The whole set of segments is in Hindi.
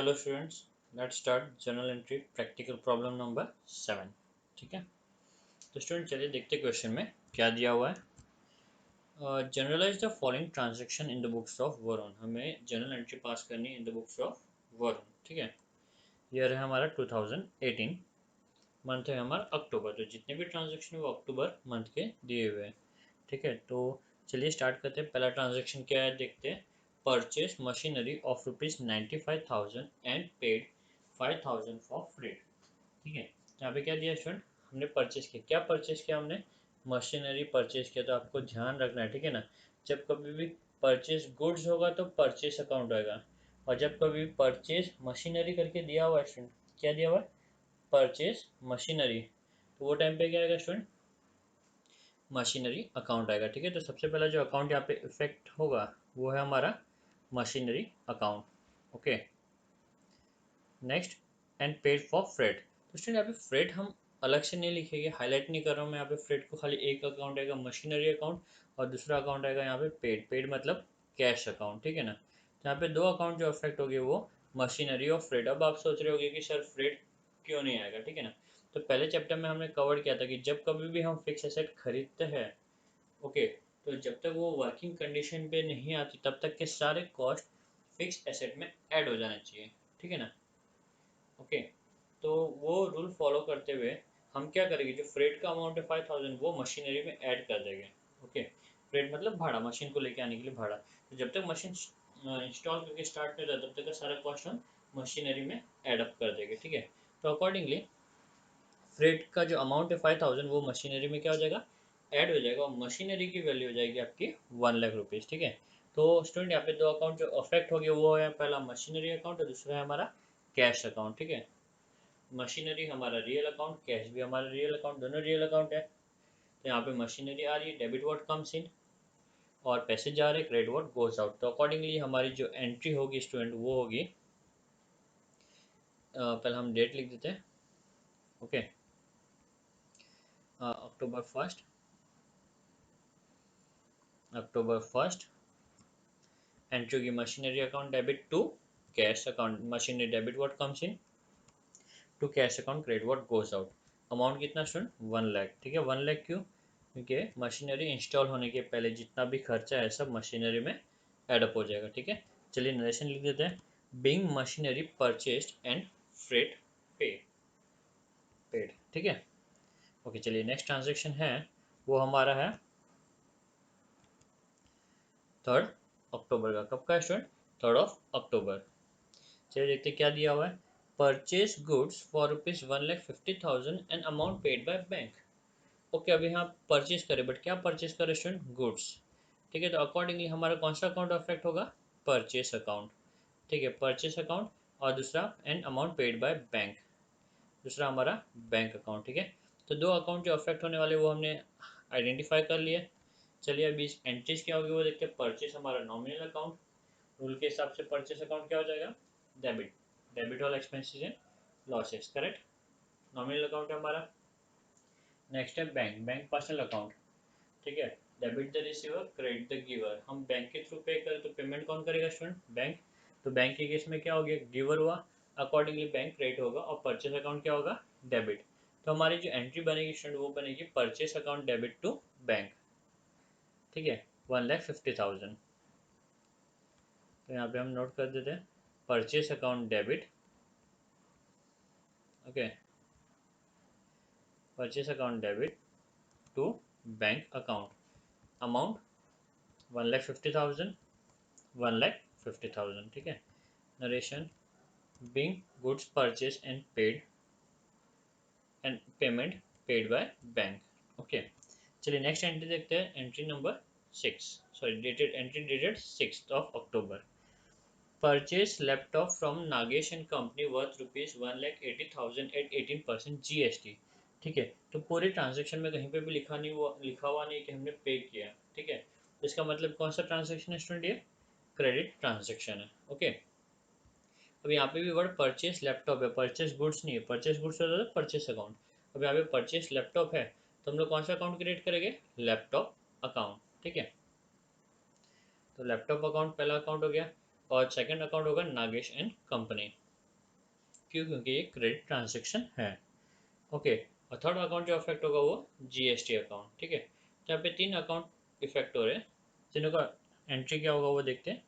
Hello students, let's start journal entry practical problem number 7। ठीक है, तो स्टूडेंट चलिए देखते क्वेश्चन में क्या दिया हुआ है। Journalise the following transaction in the books of Varun. हमें जर्नल एंट्री पास करनी है in the books of Varun. ठीक है, ईयर है हमारा 2018, मंथ है हमारा अक्टूबर। तो जितने भी ट्रांजेक्शन है वो अक्टूबर मंथ के दिए हुए हैं। ठीक है, तो चलिए स्टार्ट करते हैं। पहला ट्रांजेक्शन क्या है देखते हैं। Purchase machinery of ₹95,000 and paid 5,000 for freight. ठीक है, यहाँ पे क्या दिया स्टूडेंट, हमने परचेज किया। क्या परचेज किया हमने? मशीनरी परचेज किया। तो आपको ध्यान रखना है, ठीक है ना, जब कभी भी परचेज गुड्स होगा तो परचेज अकाउंट होगा, और जब कभी परचेज मशीनरी करके दिया हुआ है स्टूडेंट, क्या दिया हुआ है? परचेज मशीनरी, तो वो टाइम पे क्या आएगा स्टूडेंट? मशीनरी अकाउंट आएगा। ठीक है, तो सबसे पहला जो अकाउंट यहाँ पे इफेक्ट होगा वो है हमारा machinery account. Okay, next, and paid for freight. तो स्टूडेंट यहाँ पे फ्रेट हम अलग से नहीं लिखेंगे, हाईलाइट नहीं कर रहा हूँ मैं यहाँ पे फ्रेट को, खाली एक अकाउंट आएगा मशीनरी अकाउंट, और दूसरा अकाउंट आएगा यहाँ पे पेड। पेड मतलब कैश अकाउंट। ठीक है ना, तो यहाँ पे दो अकाउंट जो अफेक्ट हो गए वो मशीनरी और फ्रेट। अब आप सोच रहे होगे कि सर फ्रेट क्यों नहीं आएगा? ठीक है ना, तो पहले चैप्टर में हमने कवर किया था कि जब कभी भी हम फिक्स एसेट खरीदते हैं, ओके, तो जब तक वो वर्किंग कंडीशन पे नहीं आती तब तक के सारे कॉस्ट फिक्स एसेट में ऐड हो जाना चाहिए। ठीक है ना, ओके, तो वो रूल फॉलो करते हुए हम क्या करेंगे, जो फ्रेट का अमाउंट है 5,000 वो मशीनरी में ऐड कर देंगे। ओके, फ्रेट मतलब भाड़ा, मशीन को लेके आने के लिए भाड़ा। तो जब तक मशीन इंस्टॉल करके स्टार्ट नहीं रहता तब तक का सारा कॉस्ट हम मशीनरी में ऐड अप कर देंगे। ठीक है, तो अकॉर्डिंगली फ्रेट का जो अमाउंट है 5,000 वो मशीनरी में क्या हो जाएगा? ऐड हो जाएगा, और मशीनरी की वैल्यू हो जाएगी आपकी 1,00,000 रुपीज़। ठीक है, तो स्टूडेंट यहाँ पे दो अकाउंट जो अफेक्ट हो गए वो है, पहला मशीनरी अकाउंट और दूसरा है हमारा कैश अकाउंट। ठीक है, मशीनरी हमारा रियल अकाउंट, कैश भी हमारा रियल अकाउंट, दोनों रियल अकाउंट है। तो यहाँ पे मशीनरी आ रही है, डेबिट व्हाट कम्स इन, और पैसे जा रहे, क्रेडिट व्हाट गोज आउट। तो अकॉर्डिंगली हमारी जो एंट्री होगी स्टूडेंट वो होगी, पहले हम डेट लिख देते हैं। ओके, अक्टूबर 1, अक्टूबर 1 एंट्री होगी machinery account debit to cash account, machinery debit what comes in to cash account, credit what goes out. Amount कितना स्टूडेंट? 1,00,000। ठीक है, 1,00,000 क्यों? क्योंकि मशीनरी इंस्टॉल होने के पहले जितना भी खर्चा है सब मशीनरी में एडअप हो जाएगा। ठीक है, चलिए नरेशन लिख देते हैं। Being machinery purchased and freight पे पेड। ठीक है, ओके, चलिए नेक्स्ट ट्रांजेक्शन है वो हमारा है 3 अक्टूबर का। कब का स्टूडेंट? 3 अक्टूबर। चलिए देखते क्या दिया हुआ है। Purchase goods for ₹1,50,000 and amount paid by bank. Okay, अभी यहाँ परचेज करें, बट क्या परचेज करें स्टूडेंट? गुड्स। ठीक है, तो अकॉर्डिंगली हमारा कौन सा अकाउंट अफेक्ट होगा? Purchase account. ठीक है, परचेस अकाउंट, और दूसरा and amount paid by bank, दूसरा हमारा बैंक अकाउंट। ठीक है, तो दो अकाउंट जो अफेक्ट होने वाले वो हमने आइडेंटिफाई कर लिए। चलिए अभी इस एंट्रीज क्या होगी वो देखते हैं। परचेस हमारा नॉमिनल अकाउंट, रूल के हिसाब से परचेस अकाउंट क्या हो जाएगा? Debit, debit all expenses and losses, correct. Nominal account है हमारा। नेक्स्ट है बैंक, बैंक पर्सनल अकाउंट। ठीक है, debit the receiver, credit the giver. हम बैंक के थ्रू पे करें तो पेमेंट कौन करेगा स्टूडेंट? बैंक। तो बैंक के केस में क्या हो गया? गिवर हुआ, अकॉर्डिंगली बैंक क्रेडिट होगा, और परचेस अकाउंट क्या होगा? डेबिट। तो हमारी जो एंट्री बनेगी स्टूडेंट वो बनेगी purchase account debit to bank. ठीक है, 1,50,000। तो यहाँ पे हम नोट कर देते हैं purchase account debit. Okay, purchase account debit to bank account, amount 1,50,000, 1,50,000। ठीक है, narration, being goods purchased and paid and payment paid by bank. Okay, चलिए नेक्स्ट एंट्री देखते हैं। Entry number 6, sorry dated entry dated 6 October. Purchase laptop from Nagesh and company worth ₹1,80,000 at 18% GST। ठीक है, तो पूरे ट्रांजेक्शन में कहीं पे भी लिखा हुआ नहीं कि हमने पे किया। ठीक है, इसका मतलब कौन सा ट्रांजेक्शन है स्टूडेंट? ये क्रेडिट ट्रांजेक्शन है। ओके, अब यहाँ पे भी वर्ड परचेस लैपटॉप है, परचेस गुड्स नहीं है। परचेस गुड्स होता है परचेस अकाउंट। अब यहाँ पे परचेस लैपटॉप है, तो हम लोग कौन सा अकाउंट क्रिएट करेंगे? Laptop account. ठीक है, तो लैपटॉप अकाउंट पहला अकाउंट हो गया, और सेकंड अकाउंट होगा नागेश एंड कंपनी। क्यों? क्योंकि ये क्रेडिट ट्रांजेक्शन है। ओके, और थर्ड अकाउंट जो अफेक्ट होगा वो जीएसटी अकाउंट। ठीक है, तो यहाँ पे 3 अकाउंट इफेक्ट हो रहे हैं, तीनों का एंट्री क्या होगा वो देखते हैं।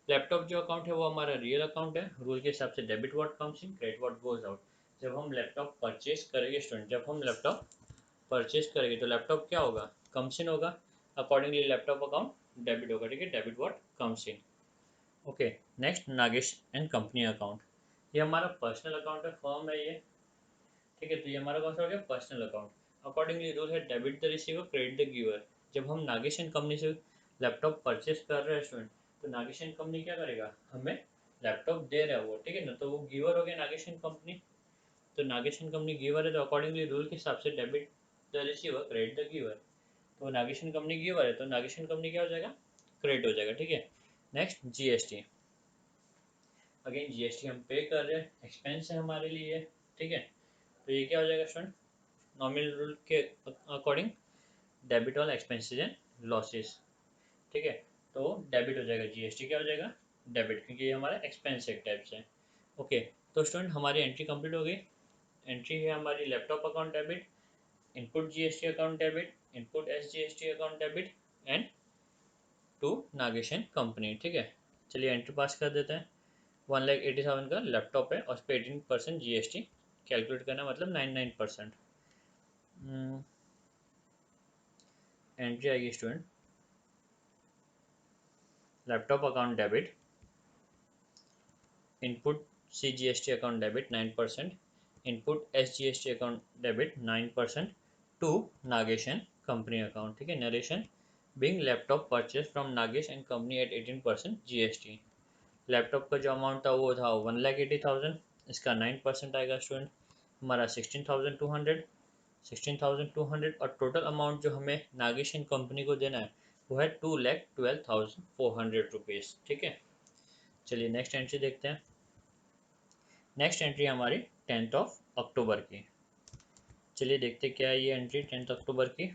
लैपटॉप जो अकाउंट है वो हमारा रियल अकाउंट है, रूल के हिसाब से debit what comes in, credit what goes out. जब हम लैपटॉप परचेज करेंगे स्टूडेंट, जब हम लैपटॉप परचेज करेंगे तो लैपटॉप क्या होगा? कम्स इन होगा, अकॉर्डिंगली लैपटॉप अकाउंट डेबिट होगा। ठीक है, debit what comes in. Okay, next Nagesh and company account. ये हमारा पर्सनल अकाउंट है, फर्म है ये। ठीक है, तो ये हमारा कौन सा हो गया? Personal account. अकॉर्डिंगली रूल है debit the receiver, credit the giver. जब हम नागेश एंड कंपनी से लैपटॉप परचेज कर रहे हैं स्टूडेंट, तो नागेश एंड कंपनी क्या करेगा? हमें लैपटॉप दे रहा है वो। ठीक है ना, तो वो गिवर हो गया नागेश एंड कंपनी। तो नागेश एंड कंपनी गिवर है, तो अकॉर्डिंगली रूल के हिसाब से debit the receiver, credit the giver. तो नागेश एंड कंपनी गिवर है, तो नागेश एंड कंपनी क्या हो जाएगा? क्रेडिट हो जाएगा। ठीक है, नेक्स्ट जीएसटी। अगेन जीएसटी हम पे कर रहे हैं, एक्सपेंस है हमारे लिए। ठीक है, तो ये क्या हो जाएगा स्टूडेंट? नॉमिनल रूल के अकॉर्डिंग डेबिट वाला एक्सपेंसेस एंड लॉसेस। ठीक है, तो डेबिट हो जाएगा, जीएसटी क्या हो जाएगा? डेबिट, क्योंकि ये हमारा एक्सपेंस एक टाइप से। ओके, तो स्टूडेंट हमारी एंट्री कंप्लीट हो गई। एंट्री है हमारी laptop account debit, input GST account debit, input SGST account debit and to नागेशन कंपनी। ठीक है, चलिए एंट्री पास कर देते हैं। 1,80,000 का लैपटॉप है और उस पर 18% जीएसटी कैलकुलेट करना, मतलब 99%। एंट्री आएगी student, laptop account debit, input CGST account debit 9%, input SGST account debit 9% to Nagesh and company account. ठीक है, narration being laptop purchase from Nagesh and company at 18% GST. Laptop का जो अमाउंट था वो था 1,80,000, इसका 9% आएगा स्टूडेंट, हमारा 16,200। 16,200 और टोटल अमाउंट जो हमें नागेश एंड कंपनी को देना है वो है 2,12,400 रुपीज़। ठीक है, चलिए नेक्स्ट एंट्री देखते हैं। नेक्स्ट एंट्री हमारी 10 अक्टूबर की। चलिए देखते क्या है ये एंट्री 10 अक्टूबर की।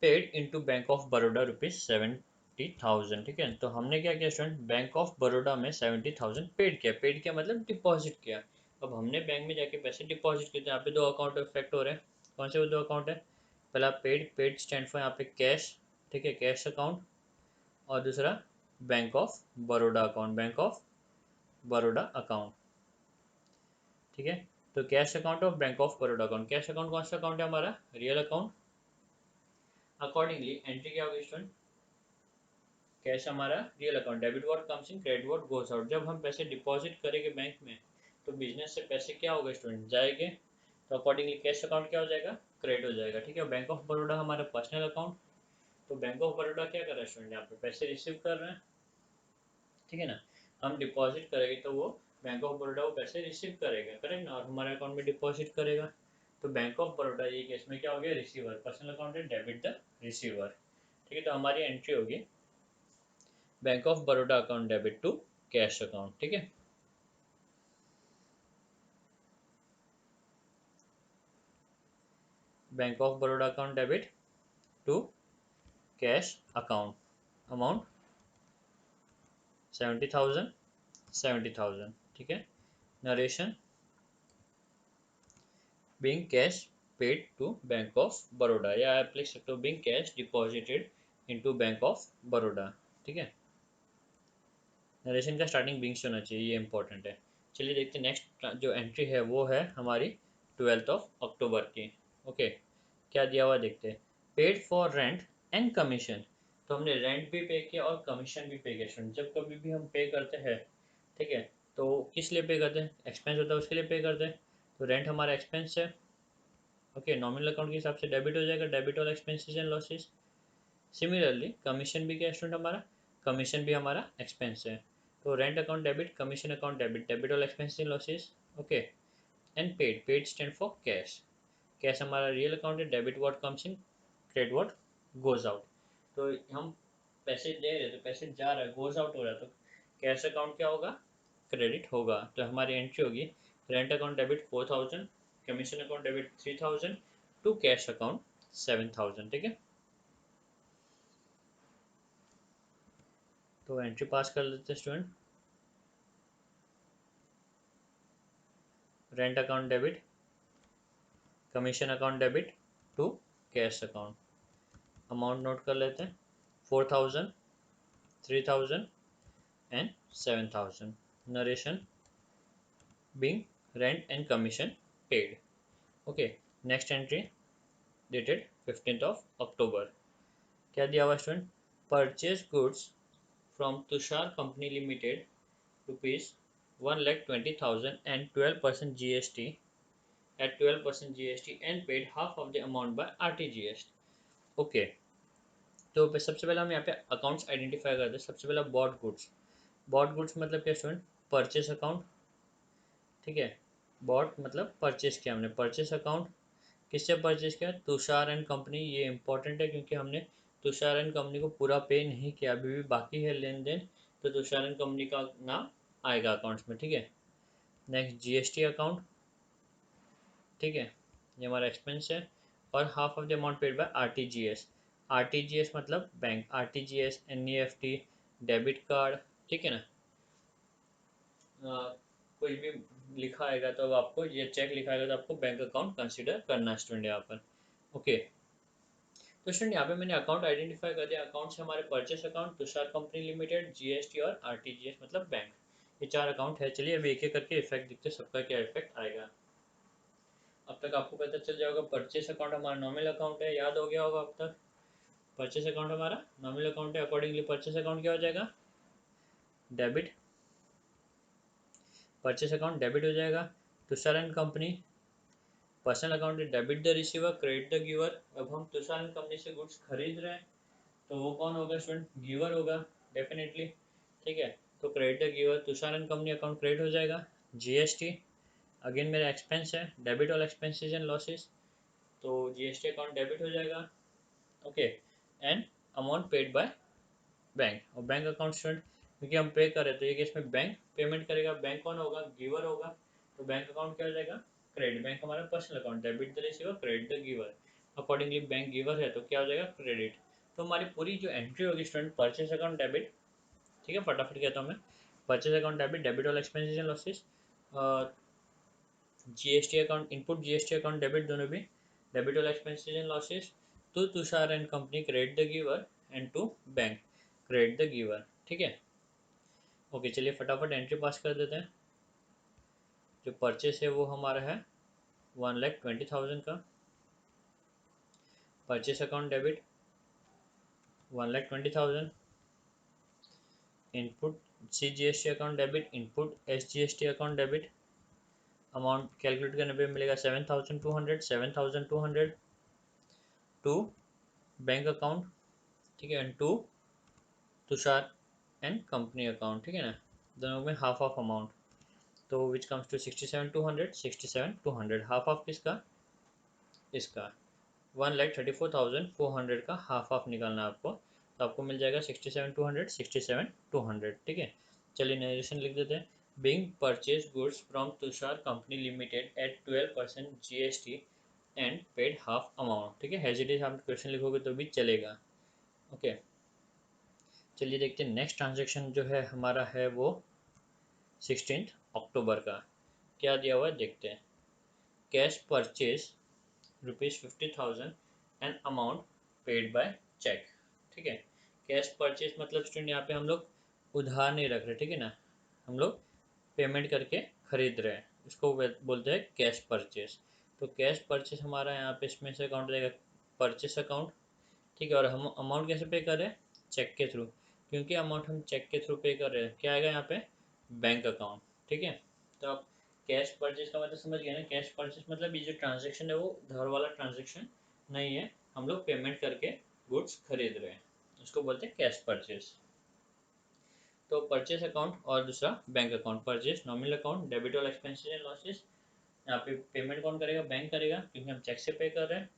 Paid into bank of Baroda ₹70,000। ठीक है, तो हमने क्या किया स्टूडेंट? बैंक ऑफ बड़ौदा में 70,000 पेड किया। पेड किया मतलब डिपॉजिट किया। अब हमने बैंक में जाके पैसे डिपॉजिट किए, तो यहाँ पे दो अकाउंट इफेक्ट हो रहे हैं। कौन से वो दो अकाउंट है? पहला पेड, पेड स्टैंड फॉर यहाँ पे कैश। ठीक है, कैश अकाउंट। और दूसरा bank of Baroda account, bank of Baroda account. ठीक है, तो कैश अकाउंट और bank of Baroda account. Cash account कौन सा अकाउंट है? हमारा रियल अकाउंट। अकॉर्डिंगली एंट्री क्या होगी स्टूडेंट? कैश हमारा real account, debit what comes in, credit what goes out. जब हम पैसे डिपॉजिट करेंगे बैंक में, तो बिजनेस से पैसे क्या होगा स्टूडेंट? जाएंगे, तो अकॉर्डिंगली कैश अकाउंट क्या हो जाएगा? क्रेडिट हो जाएगा। ठीक है, बैंक ऑफ बड़ौदा हमारा पर्सनल अकाउंट। तो बैंक ऑफ बड़ौदा क्या कर रहा है स्टूडेंट? यहाँ पे पैसे रिसीव कर रहे हैं। ठीक है ना, हम डिपॉजिट करेंगे तो वो बैंक ऑफ बड़ौदा वो पैसे रिसीव करेगा, करेक्ट ना, और हमारे अकाउंट में डिपॉजिट करेगा। तो बैंक ऑफ बड़ौदा ये केस में क्या हो गया? रिसीवर। पर्सनल अकाउंट है, डेबिट द रिसीवर। ठीक है, तो हमारी एंट्री होगी bank of Baroda account debit to cash account. ठीक है, bank of Baroda account debit to cash account, amount 70,000, 70,000। ठीक है, narration being cash paid to bank of Baroda, या आप लिख सकते हो being cash deposited into bank of Baroda. ठीक है, नरेशन का स्टार्टिंग बिंग से होना चाहिए, ये इंपॉर्टेंट है। चलिए देखते हैं नेक्स्ट जो एंट्री है वो है हमारी 12 अक्टूबर की। ओके, क्या दिया हुआ देखते हैं। Paid for rent and commission. तो हमने रेंट भी पे किया और कमीशन भी पे किया स्टूडेंट। जब कभी भी हम पे करते हैं, ठीक है, तो किस लिए पे करते हैं? एक्सपेंस होता है उसके लिए पे करते हैं। तो रेंट हमारा एक्सपेंस है। ओके, नॉमिनल अकाउंट के हिसाब से डेबिट हो जाएगा, डेबिट वाला expenses and losses. Similarly commission भी क्या स्टूडेंट हमारा? कमीशन भी हमारा एक्सपेंस है। तो rent account debit, commission account debit, debit वाला expenses and losses. Okay, and paid, paid stand for cash. Cash हमारा रियल अकाउंट है, debit what comes in, credit what goes out. तो हम पैसे दे रहे तो पैसे जा रहा है, गोज आउट हो रहा है, तो कैश अकाउंट क्या होगा? क्रेडिट होगा। तो हमारी एंट्री होगी rent account debit 4,000, commission account debit 3,000 to cash account 7,000। ठीक है, तो एंट्री पास कर लेते हैं student. Rent account debit, commission account debit to cash account. Amount note कर लेते हैं, 4000, 3000 and 7000। Narration being rent and commission paid. Okay, next entry dated 15th of October. क्या दिया हुआ student? Purchase goods from Tushar company limited rupees 1,20,000 and 12% GST at 12% GST and paid half of the amount by RTGS. Okay, तो सबसे पहले हम यहाँ पे अकाउंट्स आइडेंटिफाई करते हैं। सबसे पहला बॉट गुड्स। बॉट गुड्स मतलब क्या स्टूडेंट? परचेस अकाउंट, ठीक है। बॉट मतलब परचेस किया हमने, परचेस अकाउंट किससे परचेज किया? Tushar and company. ये इंपॉर्टेंट है क्योंकि हमने तुषार एंड कंपनी को पूरा पे नहीं किया, अभी भी बाकी है लेन देन, तो तुषार एंड कंपनी का नाम आएगा अकाउंट्स में, ठीक है। नेक्स्ट जीएसटी अकाउंट, ठीक है, ये हमारा एक्सपेंस है। और half of the amount paid by RTGS. RTGS मतलब bank, RTGS, NEFT, debit card, ठीक है ना। कुछ भी लिखा आएगा तो आपको, ये चेक लिखा आएगा तो आपको बैंक अकाउंट कंसिडर करना है स्टूडेंट यहाँ पर। ओके, तो स्टूडेंट यहाँ पे मैंने अकाउंट आइडेंटिफाई कर दिया। अकाउंट से हमारे purchase account, Tushar company limited, GST और आरटीजीएस मतलब बैंक, ये 4 अकाउंट है। चलिए अभी एक एक करके इफेक्ट दिखते हैं, सबका क्या इफेक्ट आएगा। अब तक आपको पता चल जाएगा परचेस अकाउंट हमारा नॉमिनल अकाउंट है, याद हो गया होगा अब तक। परचेस अकाउंट हमारा नॉमिनल अकाउंट है, अकॉर्डिंगली परचेस अकाउंट क्या हो जाएगा? डेबिट। परचेस अकाउंट डेबिट हो जाएगा। Tushar and company personal account है, debit the receiver, credit the giver. अब हम तुषार एंड कंपनी से गुड्स खरीद रहे हैं तो वो कौन होगा स्टूडेंट? गिवर होगा डेफिनेटली, ठीक है। तो credit the giver, Tushar and company account credit हो जाएगा। जीएसटी अगेन मेरा एक्सपेंस है, debit all expenses and losses, तो जीएसटी अकाउंट डेबिट हो जाएगा। Okay, and amount paid by bank. और बैंक अकाउंट स्टूडेंट क्योंकि हम पे कर रहे तो ये केस में बैंक पेमेंट करेगा। बैंक कौन होगा? गिवर होगा। तो बैंक अकाउंट क्या हो जाएगा? क्रेडिट। बैंक हमारा personal account, debit the receiver, credit the giver. Accordingly bank giver है तो क्या हो जाएगा? क्रेडिट। तो हमारी पूरी जो एंट्री होगी स्टूडेंट, परचेस अकाउंट डेबिट, ठीक है, फटाफट कहता हूँ मैं। Purchase account debit, debit all expenses and losses, GST account input, GST account debit दोनों भी, debit all expenses and losses to Tushar and company, credit the giver, and to bank, credit the giver, ठीक है। ओके, चलिए फटाफट एंट्री पास कर देते हैं। जो परचेस है वो हमारा है 1,20,000 का। Purchase account debit 1,20,000, input C GST account debit, input S GST account debit. Amount calculate करने पे मिलेगा 7,200, 7,200 टू बैंक अकाउंट, ठीक है, and to Tushar and company account, ठीक है ना। दोनों में हाफ ऑफ अमाउंट, तो which comes to 67,200, 67,200। Half of किसका? इसका 1,34,400 का हाफ ऑफ निकालना है आपको, तो आपको मिल जाएगा 67,200, 67,200, ठीक है। चलिए नरेशन लिख देते हैं। Being purchase goods from Tushar company limited at 12% GST and paid half amount, ठीक है। हेजिटेट आप क्वेश्चन लिखोगे तो भी चलेगा। ओके, चलिए देखते हैं नेक्स्ट ट्रांजेक्शन जो है हमारा है वो 16 अक्टूबर का। क्या दिया हुआ है देखते हैं। Cash purchase ₹50,000 and amount paid by cheque, ठीक है। कैश परचेज मतलब स्टूडेंट यहाँ पे हम लोग उधार नहीं रख रहे, ठीक है ना, हम लोग पेमेंट करके खरीद रहे हैं, इसको बोलते हैं कैश परचेज। तो कैश परचेज हमारा यहाँ पे इसमें से अकाउंट रहेगा परचेस अकाउंट, ठीक है। और हम अमाउंट कैसे पे कर रहे हैं? चेक के थ्रू, क्योंकि अमाउंट हम चेक के थ्रू पे कर रहे हैं, क्या आएगा यहाँ पे? बैंक अकाउंट, ठीक है। तो आप कैश परचेज का मतलब समझ गए ना। कैश परचेज मतलब ये जो ट्रांजेक्शन है वो उधार वाला ट्रांजेक्शन नहीं है, हम लोग पेमेंट करके गुड्स खरीद रहे हैं, उसको बोलते हैं कैश परचेज। तो परचेज अकाउंट और दूसरा bank account. Purchase nominal account, debit all expenses and losses. यहाँ पे पेमेंट कौन करेगा? बैंक करेगा, क्योंकि हम चेक से पे कर रहे हैं।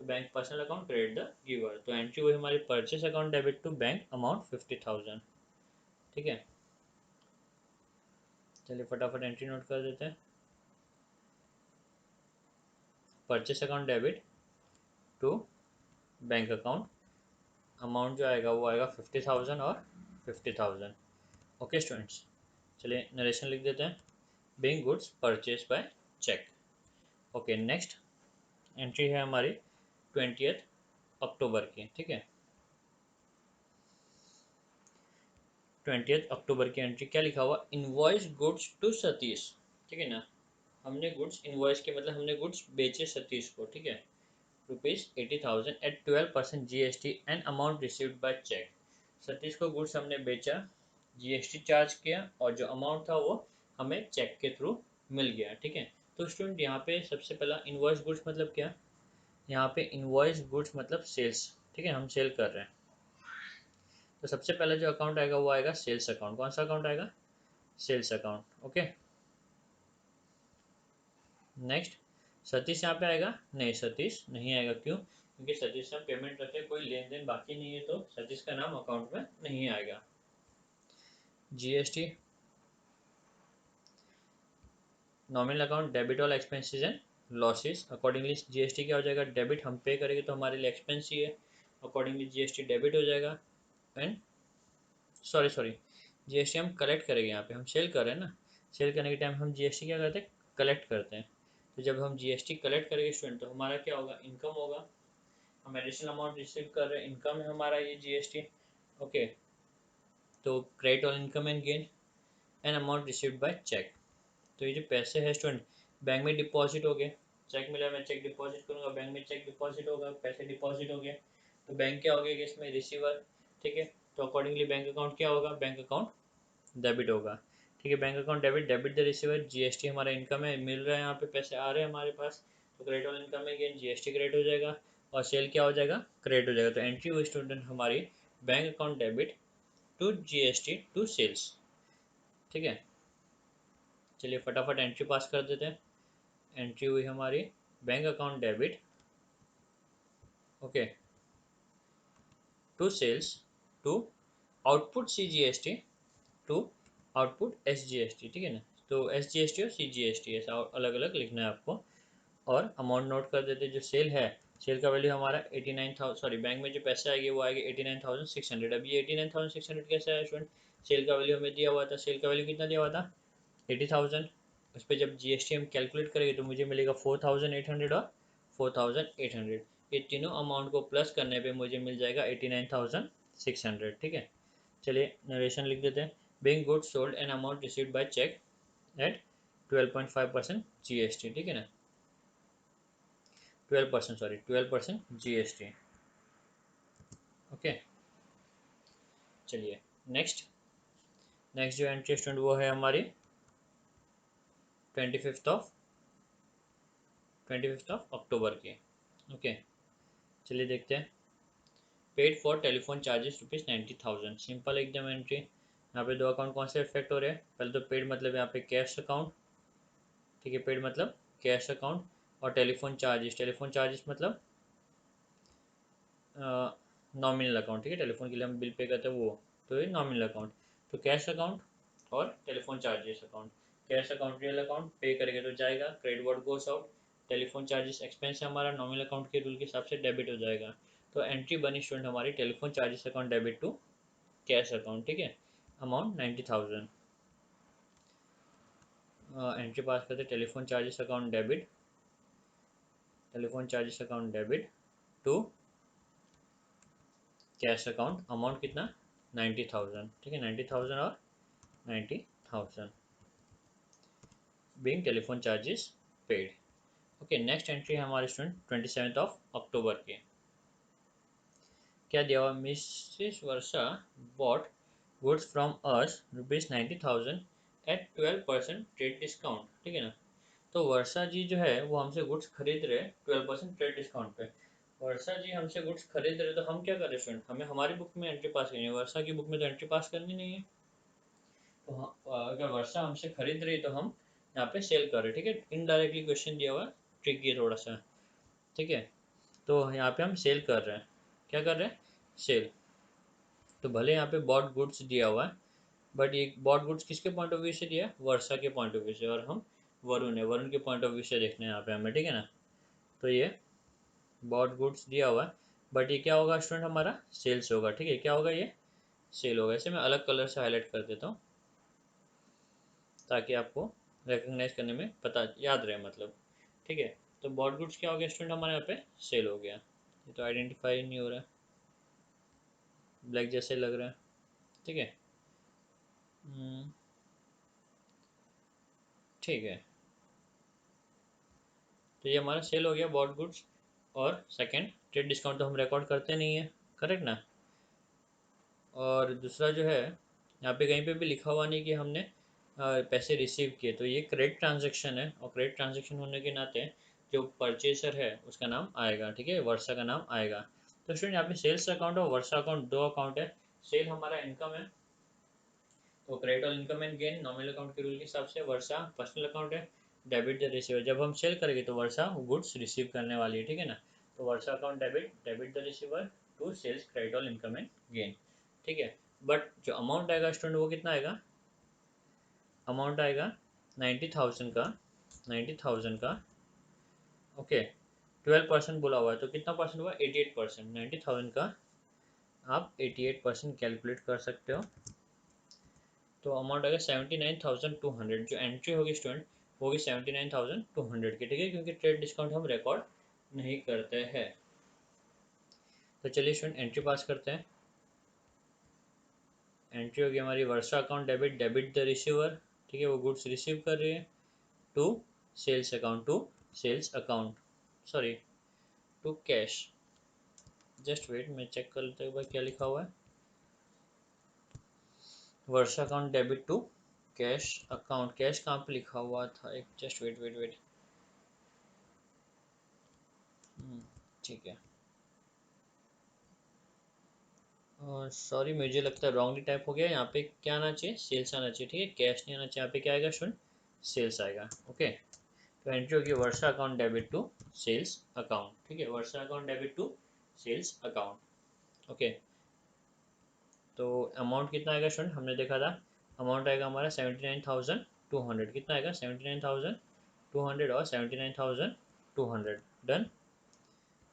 तो bank personal account, credit the giver. तो एंट्री हुई हमारी purchase account debit to bank amount 50,000, ठीक है। चलिए फटाफट एंट्री नोट कर देते हैं। Purchase account debit to bank account, amount जो आएगा वो आएगा 50,000 और 50,000। ओके स्टूडेंट्स, चलिए नरेशन लिख देते हैं। Being goods purchase by cheque. Okay, next entry है हमारी 20 अक्टूबर की। ठीक है, 20 अक्टूबर की एंट्री क्या लिखा हुआ, इनवॉइस गुड्स टू सतीश। ठीक है ना, हमने गुड्स इनवॉइस के मतलब हमने गुड्स बेचे सतीश को। ठीक है, ₹80,000 at 12% GST and amount received by cheque. Satish को गुड्स हमने बेचा, GST चार्ज किया और जो अमाउंट था वो हमें चेक के थ्रू मिल गया। ठीक है, तो स्टूडेंट यहाँ पे सबसे पहला इनवॉइस गुड्स मतलब क्या, यहाँ पे इनवॉइस गुड्स मतलब सेल्स। ठीक है, हम सेल कर रहे हैं, तो सबसे पहले जो अकाउंट आएगा वो आएगा सेल्स अकाउंट। कौन सा अकाउंट आएगा, sales account. Okay, next Satish यहाँ पे आएगा, नहीं सतीश नहीं आएगा, क्यों, क्योंकि सतीश से हम पेमेंट रखे, कोई लेन देन बाकी नहीं है, तो सतीश का नाम अकाउंट में नहीं आएगा। GST nominal account, debit all expenses and losses. Accordingly GST क्या हो जाएगा, डेबिट हम पे करेंगे तो हमारे लिए एक्सपेंस ही है, अकॉर्डिंगली GST डेबिट हो जाएगा। एंड सॉरी GST हम कलेक्ट करेंगे, यहाँ पे हम सेल कर रहे हैं ना, सेल करने के टाइम हम GST क्या करते हैं, कलेक्ट करते हैं। तो जब हम GST कलेक्ट करेंगे स्टूडेंट, तो हमारा क्या होगा, इनकम होगा, हम एडिशनल अमाउंट रिसीव कर रहे हैं, इनकम है हमारा ये GST। ओके, तो credit on income and gain and amount received by cheque. तो ये जो पैसे है स्टूडेंट, बैंक में डिपॉजिट हो गए, चेक मिला, मैं चेक डिपॉजिट करूँगा, बैंक में चेक डिपॉजिट होगा, पैसे डिपॉजिट हो गए, तो बैंक क्या हो गया इसमें, रिसीवर। ठीक है, तो अकॉर्डिंगली बैंक अकाउंट क्या होगा, बैंक अकाउंट डेबिट होगा। ठीक है, bank account debit, debit the receiver, GST हमारा इनकम है, मिल रहा है, यहाँ पे पैसे आ रहे हैं हमारे पास, तो क्रेडिट ऑन इनकम है, गेन GST क्रेडिट हो जाएगा, और सेल क्या हो जाएगा, क्रेडिट हो जाएगा। तो एंट्री हुई स्टूडेंट हमारी bank account debit to GST to sales. ठीक है, चलिए फटाफट एंट्री पास कर देते हैं। एंट्री हुई हमारी bank account debit, okay, to sales to output CGST to output SGST। ठीक है ना, तो SGST और CGST ऐसा अलग अलग लिखना है आपको। और अमाउंट नोट कर देते, जो सेल है, सेल का वैल्यू हमारा 89,000, सॉरी बैंक में जो पैसे आएंगे वो आएंगे 89,600। अब ये 89,600 कैसे आया स्टूडेंट, सेल का वैल्यू हमें दिया हुआ था, सेल का वैल्यू कितना दिया हुआ था, 80,000। उस पर जब GST हम कैलकुलेट करेंगे तो मुझे मिलेगा 4,800 और 4,800, ये तीनों अमाउंट को प्लस करने पे मुझे मिल जाएगा 89,600। ठीक है, चलिए नरेशन लिख देते हैं। Being goods sold an amount received by cheque at 12.5% GST। ठीक है ना, 12%, सॉरी 12% GST। ओके, चलिए नेक्स्ट, नेक्स्ट जो एंट्री स्टूडेंट वो है हमारी 25 अक्टूबर की। ओके, चलिए देखते हैं। Paid for telephone charges ₹90,000। Simple एकदम एंट्री। यहाँ पे दो अकाउंट कौन से इफेक्ट हो रहे हैं, पहले तो पेड मतलब यहाँ पे कैश अकाउंट। ठीक है, पेड मतलब कैश अकाउंट, और टेलीफोन चार्जेस मतलब नॉमिनल अकाउंट। ठीक है, टेलीफोन के लिए हम बिल पे करते हैं वो, तो ये नॉमिनल अकाउंट। तो कैश अकाउंट और telephone charges account. Cash account real account, पे करेंगे तो जाएगा, credit word goes out, telephone charges expense है हमारा, नॉमिनल अकाउंट के रूल के हिसाब से डेबिट हो जाएगा। तो एंट्री बनी स्टूडेंट हमारी telephone charges account debit to cash account. ठीक है, अमाउंट 90,000। एंट्री पास करते, telephone charges account debit, telephone charges account debit to cash account, amount कितना, 90,000। ठीक है, 90,000 और 90,000 being telephone charges paid. Okay, next entry है हमारे स्टूडेंट 27 अक्टूबर की। क्या दिया हुआ, Mrs Varsha bought goods from us ₹90,000 at 12% trade discount. ठीक है ना, तो वर्षा जी जो है वो हमसे गुड्स खरीद रहे 12% ट्रेड डिस्काउंट पे। वर्षा जी हमसे गुड्स खरीद रहे, तो हम क्या कर रहे स्टूडेंट, हमें हमारी बुक में एंट्री पास करनी है, वर्षा की बुक में तो एंट्री पास करनी नहीं है। तो अगर वर्षा हमसे खरीद रही है तो हम यहाँ पे सेल कर रहे हैं। ठीक है, इनडायरेक्टली क्वेश्चन दिया हुआ है, ट्रिकी है थोड़ा सा। ठीक है, तो यहाँ पे हम सेल कर रहे हैं, क्या कर रहे हैं, सेल। तो भले यहाँ पे बॉट गुड्स दिया हुआ है, बट ये बॉट गुड्स किसके पॉइंट ऑफ व्यू से दिया है, वर्षा के पॉइंट ऑफ व्यू से, और हम वरुण है, वरुण के पॉइंट ऑफ व्यू से देखना है यहाँ पे हमें। ठीक है ना, तो ये बॉट गुड्स दिया हुआ है, बट ये क्या होगा स्टूडेंट, हमारा सेल्स होगा। ठीक है, क्या होगा ये, सेल होगा। ऐसे मैं अलग कलर से हाईलाइट कर देता हूँ ताकि आपको रिकग्नाइज करने में पता याद रहे मतलब। ठीक है, तो बॉट गुड्स क्या हो गया स्टूडेंट, हमारे यहाँ पे सेल हो गया। ये तो आइडेंटिफाई नहीं हो रहा है, ब्लैक जैसे लग रहा है। ठीक है, ठीक है, तो ये हमारा सेल हो गया बॉट गुड्स। और सेकंड, ट्रेड डिस्काउंट तो हम रिकॉर्ड करते नहीं है, करेक्ट ना। और दूसरा जो है, यहाँ पे कहीं पे भी लिखा हुआ नहीं कि हमने पैसे रिसीव किए, तो ये क्रेडिट ट्रांजैक्शन है। और क्रेडिट ट्रांजैक्शन होने के नाते जो परचेसर है उसका नाम आएगा। ठीक है, वर्षा का नाम आएगा। तो स्टूडेंट यहाँ पे सेल्स अकाउंट और वर्षा अकाउंट दो अकाउंट है। सेल हमारा इनकम है, तो क्रेडिट और income and gain nominal account के रूल के हिसाब से वर्षा पर्सनल अकाउंट है। डेबिट द रिसीवर, जब हम सेल करेंगे तो वर्षा गुड्स रिसीव करने वाली है। ठीक है ना, तो Varsha account debit, debit the receiver to sales credit और इनकम एंड गेन। ठीक है, बट जो अमाउंट आएगा स्टूडेंट वो कितना आएगा, अमाउंट आएगा 90,000 का, 90,000 का। ओके, 12% बोला हुआ है तो कितना परसेंट हुआ, 88%। 90,000 का आप 88% कैलकुलेट कर सकते हो, तो अमाउंट आएगा 79,200। जो एंट्री होगी स्टूडेंट वो होगी 79,200 की। ठीक है, क्योंकि ट्रेड डिस्काउंट हम रिकॉर्ड नहीं करते हैं। तो चलिए स्टूडेंट एंट्री पास करते हैं। एंट्री होगी हमारी Varsha account debit, debit the receiver. ठीक है, वो गुड्स रिसीव कर रही है, to sales account, to sales account, sorry to cash. Just wait, मैं चेक कर लेता हूँ एक बार क्या लिखा हुआ है। Varsha account debit to cash account, cash कहाँ पे लिखा हुआ था, एक जस्ट वेट वेट वेट। ठीक है, सॉरी मुझे लगता है रॉन्गली टाइप हो गया। यहाँ पे क्या आना चाहिए, सेल्स आना चाहिए। ठीक है, कैश नहीं आना चाहिए, यहाँ पे क्या आएगा स्टूडेंट, सेल्स आएगा। ओके, तो एंट्री होगी Varsha account debit to sales account. ठीक है, Varsha account debit to sales account. Okay, तो अमाउंट कितना आएगा स्टूडेंट, हमने देखा था अमाउंट आएगा हमारा 79,200। कितना आएगा, 79,200 और 79,200। डन।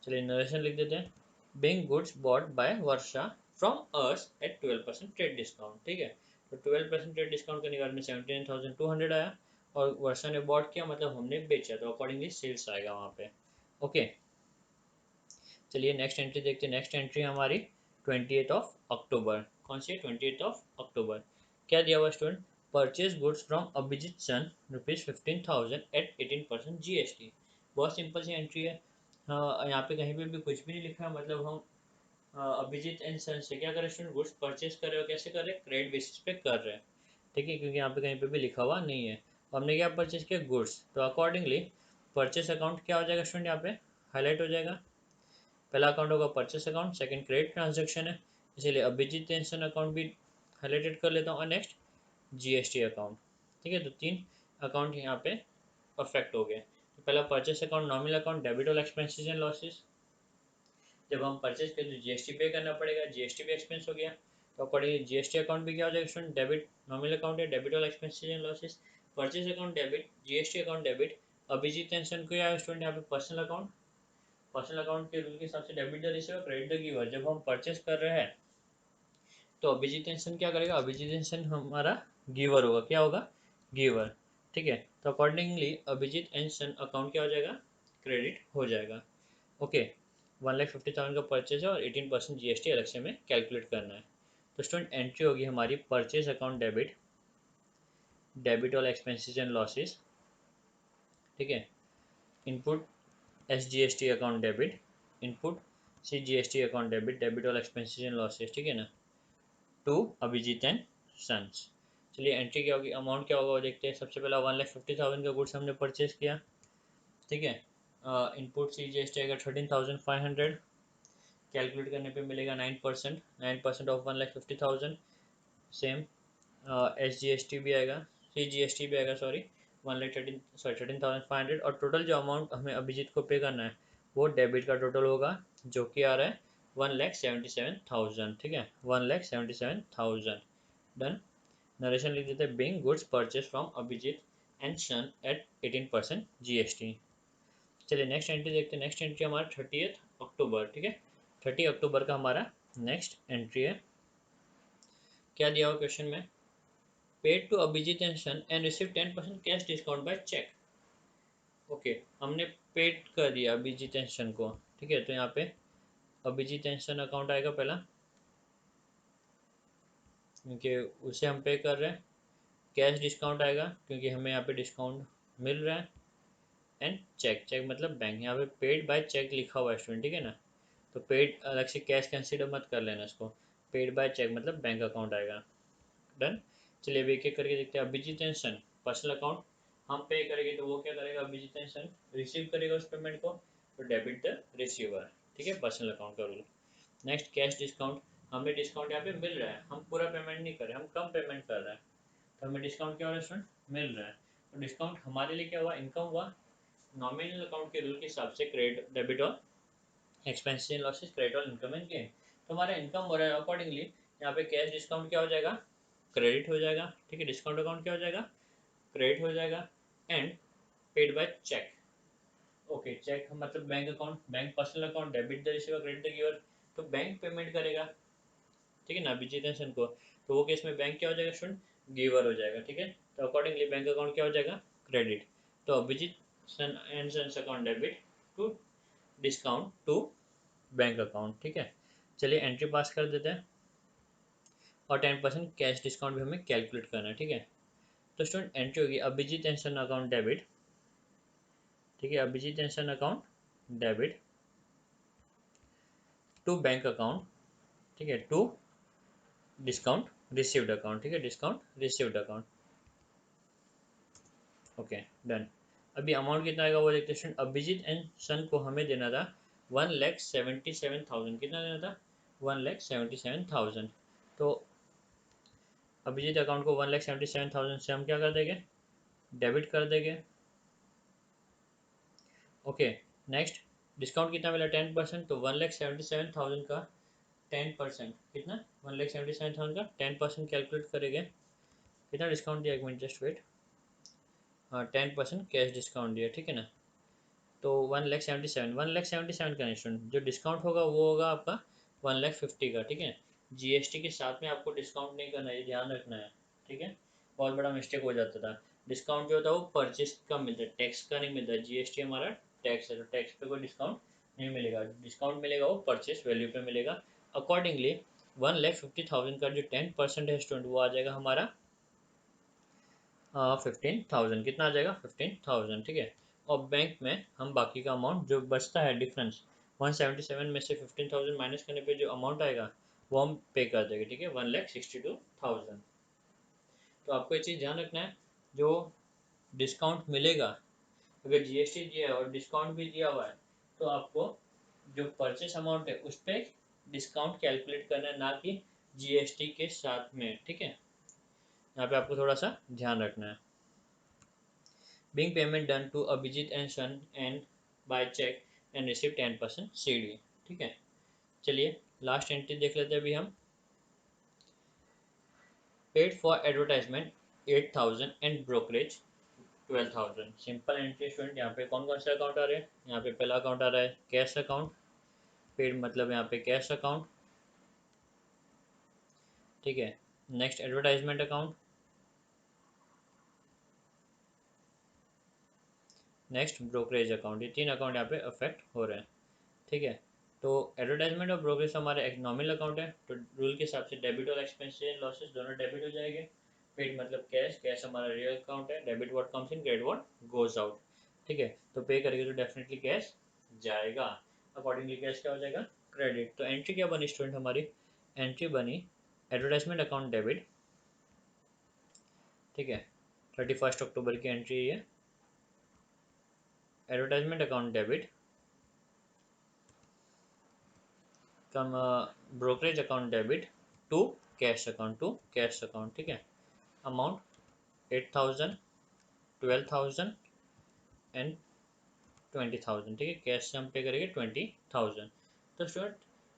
चलिए नरेशन लिख देते हैं। Being goods bought by Varsha from us at 12% trade discount. ठीक है, तो 12% ट्रेड डिस्काउंट करने के बाद में 79,200 आया, और वर्षा ने बॉट किया मतलब हमने बेचा, तो अकॉर्डिंगली सेल्स आएगा वहाँ पे। ओके, चलिए नेक्स्ट एंट्री देखते हैं। नेक्स्ट एंट्री हमारी 28 कौन सी है, 28 क्या दिया हुआ student, purchase goods from Abhijit son ₹15,000 at 18% GST। बहुत सिंपल सी एंट्री है। यहाँ पे कहीं पे भी कुछ भी नहीं लिखा है, मतलब हम अभिजीत एंड सन से क्या कर रहे हैं स्टूडेंट, गुड्स परचेज कर रहे हो, कैसे कर रहे हैं, क्रेडिट बेसिस पे कर रहे हैं। ठीक है, क्योंकि यहाँ पे कहीं पे भी लिखा हुआ नहीं है। हमने क्या परचेज किया, गुड्स, तो अकॉर्डिंगली परचेस अकाउंट क्या हो जाएगा स्टूडेंट, यहाँ पे हाईलाइट हो जाएगा। पहला अकाउंट होगा purchase account, second credit transaction है, इसीलिए अभिजीत टेंशन अकाउंट भी हाईलाइटेड कर लेता हूँ। और नेक्स्ट GST अकाउंट। ठीक है, तो तीन अकाउंट यहाँ पे परफेक्ट हो गए। तो पहला purchase account nominal account, debit और एक्सपेंसेस एंड लॉसेस। जब हम परचेज करें तो GST पे करना पड़ेगा, GST भी एक्सपेंस हो गया, तो अकॉर्डिंगली GST अकाउंट भी क्या हो जाएगा स्टूडेंट, डेबिट। नॉमिनल अकाउंट है, डेबिट और expenses and losses. Purchase account debit, GST account debit. Abhijit टेंशन को क्या है स्टूडेंट, यहाँ पे पर्सनल अकाउंट, पर्सनल अकाउंट के रूल के हिसाब से debit the receiver, credit the giver. जब हम परचेस कर रहे हैं तो अभिजीत एंसन क्या करेगा, अभिजीत एंसन हमारा गिवर होगा, क्या होगा, गिवर। ठीक है, तो अकॉर्डिंगली अभिजीत एंसन अकाउंट क्या हो जाएगा, क्रेडिट हो जाएगा। ओके, 1,50,000 का परचेज है और 18% GST अलग से हमें कैलकुलेट करना है। तो स्टूडेंट एंट्री होगी हमारी परचेज अकाउंट डेबिट, डेबिट और एक्सपेंसेस एंड लॉसेस। ठीक है, input SGST account debit, input CGST account debit, debit और एक्सपेंसेस एंड लॉसेस। ठीक है ना, टू अभिजीत एंड सन्स। चलिए एंट्री क्या होगी, अमाउंट क्या होगा वो देखते हैं। सबसे पहला 1,50,000 का गुड्स हमने परचेज किया। ठीक है, इनपुट CGST आएगा 13,500, कैलकुलेट करने पे मिलेगा 9%, 9% ऑफ 1,50,000। सेम SGST भी आएगा, CGST भी आएगा, सॉरी 13,500। और टोटल जो अमाउंट हमें अभिजीत को पे करना है वो डेबिट का टोटल होगा, जो कि आ रहा है 1,77,000। ठीक है, 1,77,000। डन। नरेशन लिख देते हैं, being goods purchase from Abhijit and son at 18% GST। चलिए नेक्स्ट एंट्री देखते हैं। नेक्स्ट एंट्री हमारा 30 अक्टूबर। ठीक है, 30 अक्टूबर का हमारा नेक्स्ट एंट्री है। क्या दिया हुआ क्वेश्चन में, paid to Abhijit and son and receive 10% cash discount by cheque. Okay, हमने पेड कर दिया अभिजीत एंड सन को, ठीक है, तो यहाँ पे अभिजीत एंड सन अकाउंट आएगा पहला, क्योंकि उसे हम पे कर रहे हैं। कैश डिस्काउंट आएगा क्योंकि हमें यहाँ पे डिस्काउंट मिल रहा है। एंड चेक, चेक मतलब बैंक, यहाँ पे पेड बाय चेक लिखा हुआ है स्टूडेंट, ठीक है ना, तो पेड अलग से कैश कंसीडर मत कर लेना इसको, पेड बाय चेक मतलब बैंक अकाउंट आएगा। डन। चलिए अब एक एक करके देखते हैं। Abhijit and son personal account, हम पे करेंगे तो वो क्या करेगा, अभिजीत एंड सन रिसीव करेगा उस पेमेंट को, तो डेबिट द रिसीवर, ठीक है, पर्सनल अकाउंट का रूल। नेक्स्ट कैश डिस्काउंट, हमें डिस्काउंट यहाँ पे मिल रहा है, हम पूरा पेमेंट नहीं कर रहे, हम कम पेमेंट कर रहे हैं, तो हमें डिस्काउंट क्या हो रहा है स्टूडेंट, मिल रहा है। तो डिस्काउंट हमारे लिए क्या हुआ, इनकम हुआ। नॉमिनल अकाउंट के रूल के हिसाब से क्रेडिट डेबिट और एक्सपेंसेस एंड लॉसेस, क्रेडिट और इनकम एंड गेन, तो हमारा इनकम हो रहा है, अकॉर्डिंगली यहाँ पे कैश डिस्काउंट क्या हो जाएगा, क्रेडिट हो जाएगा, ठीक है, डिस्काउंट अकाउंट क्या हो जाएगा, क्रेडिट हो जाएगा। And paid by cheque, okay, cheque मतलब bank account, bank personal account, debit the receiver credit the giver, तो बैंक पेमेंट करेगा, ठीक है ना, अभिजीत एंड सन को, तो वो केस में बैंक क्या हो जाएगा स्टूडेंट, गिवर हो जाएगा, ठीक है, तो अकॉर्डिंगली बैंक अकाउंट क्या हो जाएगा, क्रेडिट, तो Abhijit son and sons account debit to discount to bank account, ठीक है। चलिए एंट्री पास कर देते हैं, और 10% कैश डिस्काउंट भी हमें कैलकुलेट करना है, ठीक है। तो स्टूडेंट एंट्री होगी Abhijit and son account debit, ठीक है, Abhijit and son account debit to bank account, ठीक है, टू डिस्काउंट रिसीव्ड अकाउंट, ठीक है, discount received account, okay done. अभी अमाउंट कितना आएगा वो देखते हैं। अभिजीत एंड सन को हमें देना था 1,77,000, कितना देना था, 1,77,000, तो अभिजीत अकाउंट को 1,77,000 से हम क्या कर देंगे, डेबिट कर देंगे, ओके। नेक्स्ट डिस्काउंट कितना मिला, 10%, तो 1,77,000 का 10% कितना, 1,77,000 का 10% कैलकुलेट करेंगे, कितना डिस्काउंट दिया, एक मिनट जस्ट वेट, हाँ 10% कैश डिस्काउंट दिया, ठीक है ना, तो 1,77,000 का इंस्टेंट जो डिस्काउंट होगा वो होगा आपका 1,50,000 का, ठीक है। जीएसटी के साथ में आपको डिस्काउंट नहीं करना है, ये ध्यान रखना है, ठीक है, बहुत बड़ा मिस्टेक हो जाता था। डिस्काउंट जो होता है वो परचेज का मिलता है, टैक्स का नहीं मिलता, जीएसटी हमारा टैक्स है, तो टैक्स पे कोई डिस्काउंट नहीं मिलेगा, डिस्काउंट मिलेगा वो परचेज वैल्यू पे मिलेगा। अकॉर्डिंगली 1,50,000 का जो 10% है स्टूडेंट, वो आ जाएगा हमारा 15,000, कितना आ जाएगा 15,000, ठीक है। और बैंक में हम बाकी का अमाउंट जो बचता है डिफरेंस 177 में से 15,000 माइनस करने पे जो अमाउंट आएगा वो हम पे कर देंगे, ठीक है, 1,62,000। तो आपको ये चीज़ ध्यान रखना है, जो डिस्काउंट मिलेगा, अगर जीएसटी दिया है और डिस्काउंट भी दिया हुआ है, तो आपको जो परचेस अमाउंट है उस पर डिस्काउंट कैलकुलेट करना है, ना कि जीएसटी के साथ में, ठीक है, यहाँ पे आपको थोड़ा सा ध्यान रखना है। Being payment done to Abhijit and Son and by check and receive 10% CD, ठीक है। चलिए लास्ट एंट्री देख लेते हैं अभी हम। Paid for advertisement 8,000 and brokerage 12,000, simple entry student. यहाँ पे कौन कौन से अकाउंट आ रहे हैं, यहाँ पे पहला अकाउंट आ रहा है कैश अकाउंट, पेड मतलब यहाँ पे कैश अकाउंट, ठीक है। Next advertisement account, next brokerage account, ये तीन अकाउंट यहाँ पे अफेक्ट हो रहे हैं, ठीक है। तो एडवर्टाइजमेंट और ब्रोकरेज हमारे एक नॉमिनल अकाउंट है, तो रूल के हिसाब से डेबिट और एक्सपेंसेस लॉसेस दोनों डेबिट हो जाएंगे। पेड मतलब कैश, कैश हमारा रियल अकाउंट है, debit what comes in, credit what goes out, ठीक है। तो पे करेंगे तो डेफिनेटली कैश जाएगा, अकॉर्डिंगली कैश क्या हो जाएगा, क्रेडिट। तो एंट्री क्या बनी स्टूडेंट हमारी, एंट्री बनी एडवर्टाइजमेंट अकाउंट डेबिट, ठीक है, 31 अक्टूबर की एंट्री है, advertisement account debit cum brokerage account debit to cash account, ठीक है। अमाउंट 8,000, 12,000 एंड 20,000, ठीक है, कैश से हम पे करेंगे 20,000। तो स्टूडेंट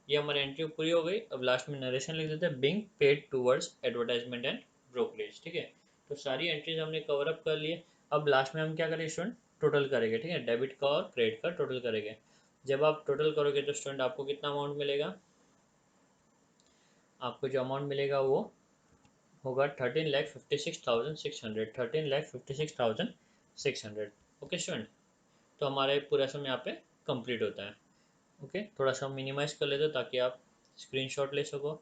ये हमारी एंट्री पूरी हो गई। अब लास्ट में नरेशन लिख देते हैं, being paid towards advertisement and brokerage, ठीक है। तो सारी एंट्रीज हमने कवर अप कर लिए। अब लास्ट में हम क्या करेंगे स्टूडेंट, टोटल करेंगे, ठीक है, डेबिट का और क्रेडिट का टोटल करेंगे। जब आप टोटल करोगे तो स्टूडेंट आपको कितना अमाउंट मिलेगा, आपको जो अमाउंट मिलेगा वो होगा 13,56,600, 13,56,600। ओके स्टूडेंट, तो हमारे पूरा सम यहाँ पे कंप्लीट होता है। ओके, थोड़ा सा मिनिमाइज़ कर लेते ताकि आप स्क्रीनशॉट ले सको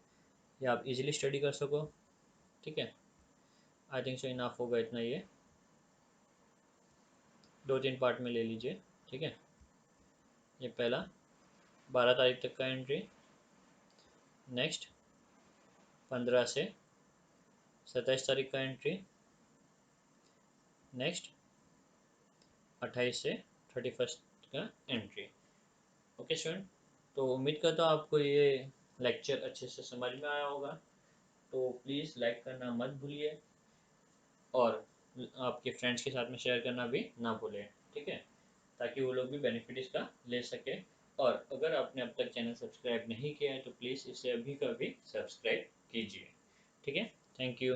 या आप इजीली स्टडी कर सको। ठीक है, आई थिंक सो इनफ होगा इतना, ये 2-3 पार्ट में ले लीजिए। ठीक है, ये पहला 12 तारीख तक का एंट्री, नेक्स्ट 15 से 27 तारीख का एंट्री, नेक्स्ट 28 से 31 का एंट्री। ओके स्टूडेंट, तो उम्मीद करता हूँ आपको ये लेक्चर अच्छे से समझ में आया होगा। तो प्लीज़ लाइक करना मत भूलिए और आपके फ्रेंड्स के साथ में शेयर करना भी ना भूलें। ठीक है, ताकि वो लोग भी बेनिफिट इसका ले सके। और अगर आपने अब तक चैनल सब्सक्राइब नहीं किया है तो प्लीज़ इसे अभी का भी सब्सक्राइब कीजिए। ठीक है, थैंक यू।